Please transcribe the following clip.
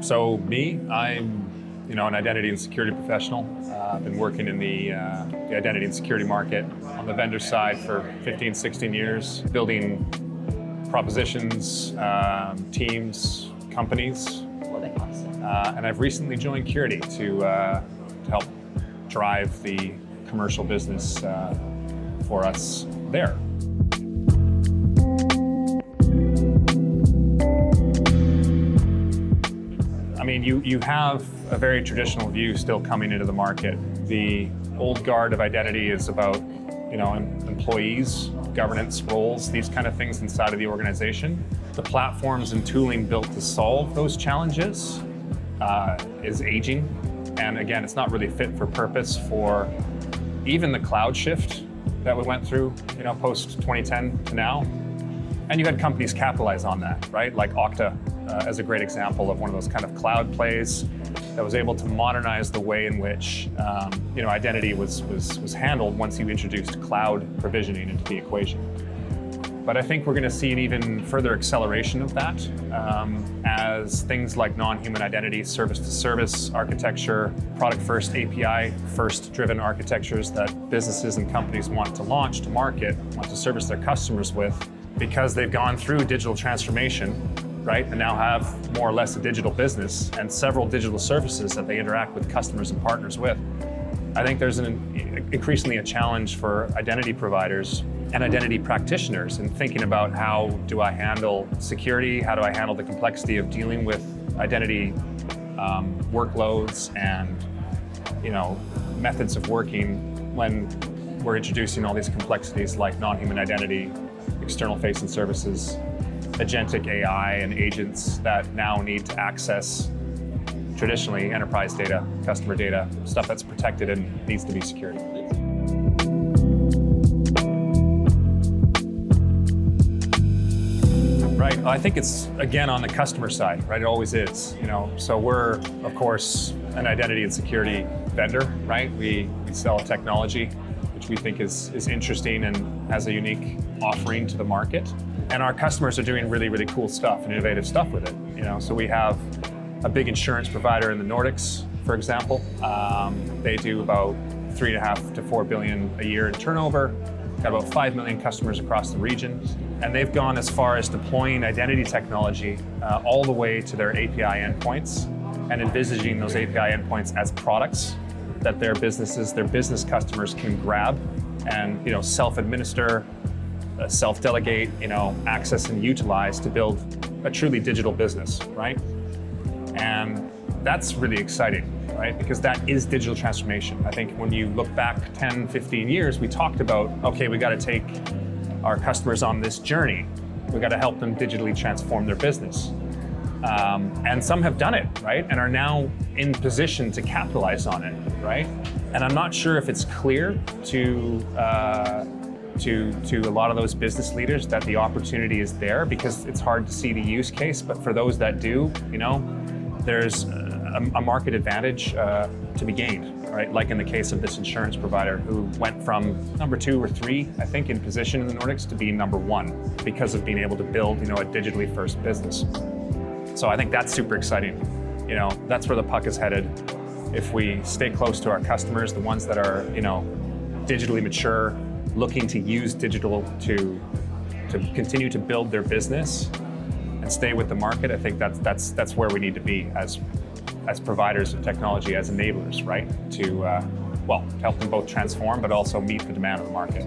So me, I'm an identity and security professional. I've been working in the identity and security market on the vendor side for 15, 16 years, building propositions, teams, companies. And I've recently joined Curity to help drive the commercial business for us there. I mean, you have a very traditional view still coming into the market. The old guard of identity is about, employees, governance, roles, these kind of things inside of the organization. The platforms and tooling built to solve those challenges is aging. And again, it's not really fit for purpose for even the cloud shift that we went through, post 2010 to now. And you had companies capitalize on that, right? Like Okta as a great example of one of those kind of cloud plays that was able to modernize the way in which identity was handled once you introduced cloud provisioning into the equation. But I think we're going to see an even further acceleration of that as things like non-human identity, service-to-service architecture, product-first, API-first driven architectures that businesses and companies want to launch to market, want to service their customers with, because they've gone through digital transformation, right, and now have more or less a digital business and several digital services that they interact with customers and partners with. I think there's increasingly a challenge for identity providers and identity practitioners in thinking about how do I handle security, how do I handle the complexity of dealing with identity workloads and methods of working when we're introducing all these complexities like non-human identity, external facing services, agentic AI and agents that now need to access traditionally enterprise data, customer data, stuff that's protected and needs to be secured. Right, I think it's again on the customer side, right? It always is, So we're, of course, an identity and security vendor, right? We sell technology, which we think is interesting and has a unique offering to the market. And our customers are doing really, really cool stuff and innovative stuff with it. So we have a big insurance provider in the Nordics, for example. They do about 3.5 to 4 billion a year in turnover. Got about 5 million customers across the region. And they've gone as far as deploying identity technology all the way to their API endpoints and envisaging those API endpoints as products that their business customers can grab and self-administer, self-delegate, access and utilize to build a truly digital business, right? And that's really exciting, right? Because that is digital transformation. I think when you look back 10, 15 years, we talked about, okay, we got to take our customers on this journey. We got to help them digitally transform their business. And some have done it, right? And are now in position to capitalize on it, right? And I'm not sure if it's clear to a lot of those business leaders that the opportunity is there, because it's hard to see the use case. But for those that do, there's a market advantage to be gained, right? Like in the case of this insurance provider who went from number 2 or 3, I think, in position in the Nordics to being number 1 because of being able to build, a digitally first business. So I think that's super exciting. That's where the puck is headed. If we stay close to our customers, the ones that are, digitally mature, looking to use digital to continue to build their business and stay with the market, I think that's where we need to be as providers of technology, as enablers, right? To help them both transform, but also meet the demand of the market.